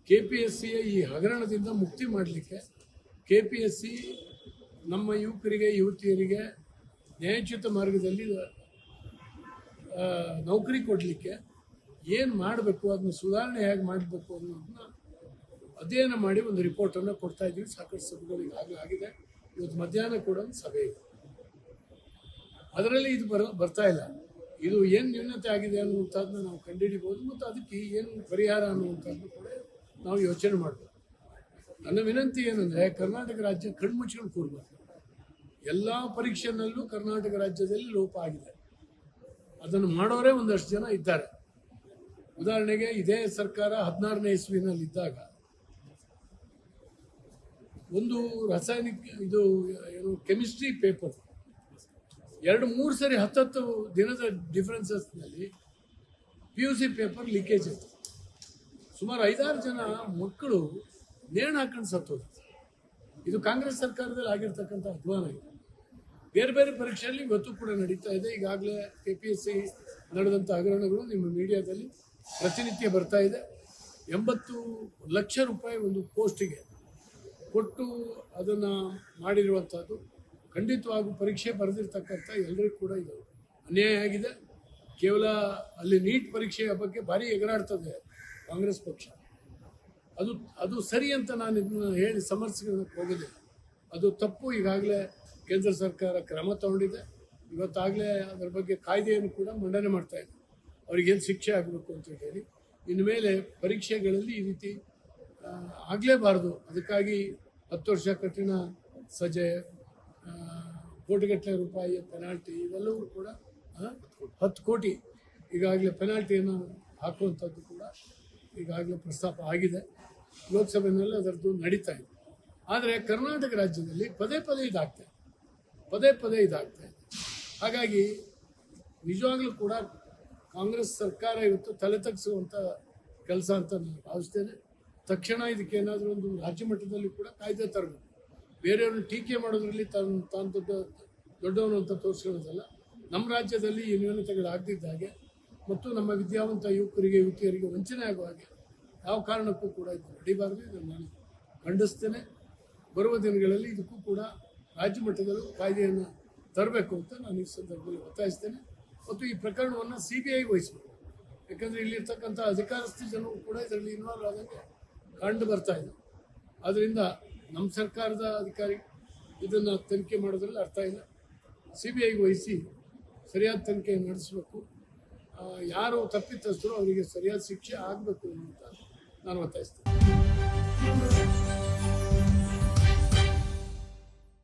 KPSCಯ ಈ ಹಗರಣದಿಂದ ಮುಕ್ತಿ ಮಾಡಲಿಕ್ಕೆ KPSC ನಮ್ಮ ಯುವಕರಿಗೆ ಯುವತಿಯರಿಗೆ ನ್ಯಾಯಚ್ಯುತ ಮಾರ್ಗದಲ್ಲಿ ನೌಕರಿ ಕೊಡಲಿಕ್ಕೆ ಏನು ಮಾಡಬೇಕು, ಅದನ್ನು ಸುಧಾರಣೆ ಹೇಗೆ ಮಾಡಬೇಕು ಅನ್ನೋದನ್ನ ಅಧ್ಯಯನ ಮಾಡಿ ಒಂದು ರಿಪೋರ್ಟನ್ನು ಕೊಡ್ತಾ ಇದ್ದೀವಿ. ಸಾಕಷ್ಟು ಸಭೆಗಳು ಈಗಾಗಲೇ ಆಗಿದೆ. ಇವತ್ತು ಮಧ್ಯಾಹ್ನ ಕೂಡ ಒಂದು ಸಭೆ ಇದೆ. ಅದರಲ್ಲಿ ಇದು ಬರ್ತಾ ಇಲ್ಲ. ಇದು ಏನು ನ್ಯೂನತೆ ಆಗಿದೆ ಅನ್ನುವಂಥದ್ದನ್ನ ನಾವು ಕಂಡುಹಿಡಿಬೋದು ಮತ್ತು ಅದಕ್ಕೆ ಏನು ಪರಿಹಾರ ಅನ್ನುವಂಥದ್ದು ಕೂಡ ನಾವು ಯೋಚನೆ ಮಾಡಬೇಕು. ನನ್ನ ವಿನಂತಿ ಏನಂದರೆ, ಕರ್ನಾಟಕ ರಾಜ್ಯ ಕಣ್ಮುಚ್ಕೊಂಡು ಕೂರಬೇಕು. ಎಲ್ಲ ಪರೀಕ್ಷೆನಲ್ಲೂ ಕರ್ನಾಟಕ ರಾಜ್ಯದಲ್ಲಿ ಲೋಪ ಆಗಿದೆ. ಅದನ್ನು ಮಾಡೋರೇ ಒಂದಷ್ಟು ಜನ ಇದ್ದಾರೆ. ಉದಾಹರಣೆಗೆ, ಇದೇ ಸರ್ಕಾರ 16ನೇ ಇಸ್ವಿನಲ್ಲಿ ಇದ್ದಾಗ ಒಂದು ರಾಸಾಯನಿಕ ಇದು ಏನು ಕೆಮಿಸ್ಟ್ರಿ ಪೇಪರ್ 2-3 ಸರಿ 10 ದಿನದ ಡಿಫರೆನ್ಸಸ್ನಲ್ಲಿ PUC ಪೇಪರ್ ಲೀಕೇಜ್ ಇತ್ತು. ಸುಮಾರು 5-6 ಜನ ಮಕ್ಕಳು ನೇಣು ಹಾಕೊಂಡು ಸತ್ತೋದು. ಇದು ಕಾಂಗ್ರೆಸ್ ಸರ್ಕಾರದಲ್ಲಿ ಆಗಿರ್ತಕ್ಕಂಥ ಅಧ್ವಾನ ಇದೆ. ಬೇರೆ ಬೇರೆ ಪರೀಕ್ಷೆಯಲ್ಲಿ ಇವತ್ತು ಕೂಡ ನಡೀತಾ ಇದೆ. ಈಗಾಗಲೇ KPSC ನಡೆದಂಥ ಹಗರಣಗಳು ನಿಮ್ಮ ಮೀಡಿಯಾದಲ್ಲಿ ಪ್ರತಿನಿತ್ಯ ಬರ್ತಾ ಇದೆ. 80 ಲಕ್ಷ ರೂಪಾಯಿ ಒಂದು ಪೋಸ್ಟಿಗೆ ಕೊಟ್ಟು ಅದನ್ನು ಮಾಡಿರುವಂಥದ್ದು ಖಂಡಿತವಾಗೂ ಪರೀಕ್ಷೆ ಬರೆದಿರ್ತಕ್ಕಂಥ ಎಲ್ಲರಿಗೂ ಕೂಡ ಇದು ಅನ್ಯಾಯ ಆಗಿದೆ. ಕೇವಲ ಅಲ್ಲಿ ನೀಟ್ ಪರೀಕ್ಷೆಯ ಬಗ್ಗೆ ಭಾರಿ ಎಗರಾಡ್ತದೆ ಕಾಂಗ್ರೆಸ್ ಪಕ್ಷ. ಅದು ಸರಿ ಅಂತ ನಾನು ಇದನ್ನು ಹೇಳಿ ಸಮರ್ಥಿಸೋದಕ್ಕೆ ಹೋಗೋದಿಲ್ಲ. ಅದು ತಪ್ಪು. ಈಗಾಗಲೇ ಕೇಂದ್ರ ಸರ್ಕಾರ ಕ್ರಮ ತಗೊಂಡಿದೆ. ಇವತ್ತಾಗಲೇ ಅದರ ಬಗ್ಗೆ ಕಾಯ್ದೆಯನ್ನು ಕೂಡ ಮಂಡನೆ ಮಾಡ್ತಾ ಇದೆ. ಅವ್ರಿಗೇನು ಶಿಕ್ಷೆ ಆಗಬೇಕು ಅಂತ ಹೇಳಿ. ಇನ್ನು ಮೇಲೆ ಪರೀಕ್ಷೆಗಳಲ್ಲಿ ಈ ರೀತಿ ಆಗಲೇಬಾರ್ದು. ಅದಕ್ಕಾಗಿ 10 ವರ್ಷ ಕಠಿಣ ಸಜೆ, ಕೋಟಿಗಟ್ಟಲೆ ರೂಪಾಯಿಯ ಪೆನಾಲ್ಟಿ, ಇವೆಲ್ಲವೂ ಕೂಡ 10 ಕೋಟಿ ಈಗಾಗಲೇ ಪೆನಾಲ್ಟಿಯನ್ನು ಹಾಕುವಂಥದ್ದು ಕೂಡ ಈಗಾಗಲೇ ಪ್ರಸ್ತಾಪ ಆಗಿದೆ. ಲೋಕಸಭೆಯಲ್ಲಿ ಅದರದ್ದು ನಡೀತಾ ಇದೆ. ಆದರೆ ಕರ್ನಾಟಕ ರಾಜ್ಯದಲ್ಲಿ ಪದೇ ಪದೇ ಇದಾಗ್ತಾ ಇದೆ. ಹಾಗಾಗಿ ನಿಜವಾಗ್ಲೂ ಕೂಡ ಕಾಂಗ್ರೆಸ್ ಸರ್ಕಾರ ಇವತ್ತು ತಲೆ ತಗ್ಗಿಸುವಂಥ ಕೆಲಸ ಅಂತ ನಾನು ಭಾವಿಸ್ತೇನೆ. ತಕ್ಷಣ ಇದಕ್ಕೆ ಏನಾದರೂ ಒಂದು ರಾಜ್ಯ ಮಟ್ಟದಲ್ಲಿ ಕೂಡ ಕಾಯ್ದೆ ತರಬೇಕು. ಬೇರೆಯವ್ರನ್ನ ಟೀಕೆ ಮಾಡೋದ್ರಲ್ಲಿ ತಾನು ದೊಡ್ಡವನು ಅಂತ ತೋರಿಸ್ಕೊಳ್ಳೋದಲ್ಲ. ನಮ್ಮ ರಾಜ್ಯದಲ್ಲಿ ಈ ನ್ಯೂನತೆಗಳಾಗದಿದ್ದ ಹಾಗೆ ಮತ್ತು ನಮ್ಮ ವಿದ್ಯಾವಂತ ಯುವಕರಿಗೆ ಯುವತಿಯರಿಗೆ ವಂಚನೆ ಆಗುವ ಹಾಗೆ ಯಾವ ಕಾರಣಕ್ಕೂ ಕೂಡ ಇದು ನಡೀಬಾರದು. ಇದನ್ನು ನಾನು ಖಂಡಿಸ್ತೇನೆ. ಬರುವ ದಿನಗಳಲ್ಲಿ ಇದಕ್ಕೂ ಕೂಡ ರಾಜ್ಯ ಮಟ್ಟದಲ್ಲೂ ಕಾಯ್ದೆಯನ್ನು ತರಬೇಕು ಅಂತ ನಾನು ಈ ಸಂದರ್ಭದಲ್ಲಿ ಒತ್ತಾಯಿಸ್ತೇನೆ. ಮತ್ತು ಈ ಪ್ರಕರಣವನ್ನು CBIಗೆ ವಹಿಸಬೇಕು. ಯಾಕಂದರೆ ಇಲ್ಲಿರ್ತಕ್ಕಂಥ ಅಧಿಕಾರಸ್ಥ ಜನರು ಕೂಡ ಇದರಲ್ಲಿ ಇನ್ವಾಲ್ವ್ ಆದಂಗೆ ಕಂಡು ಬರ್ತಾ ಇದೆ. ಆದ್ದರಿಂದ ನಮ್ಮ ಸರ್ಕಾರದ ಅಧಿಕಾರಿ ಇದನ್ನು ತನಿಖೆ ಮಾಡೋದ್ರಲ್ಲಿ ಅರ್ಥ ಇಲ್ಲ. CBIಗೆ ವಹಿಸಿ ಸರಿಯಾದ ತನಿಖೆ ನಡೆಸಬೇಕು. ಯಾರು ತಪ್ಪಿತಸ್ಥರು ಅವರಿಗೆ ಸರಿಯಾದ ಶಿಕ್ಷೆ ಆಗಬೇಕು ಅಂತ ನಾನು ಒತ್ತಾಯಿಸ್ತೇನೆ.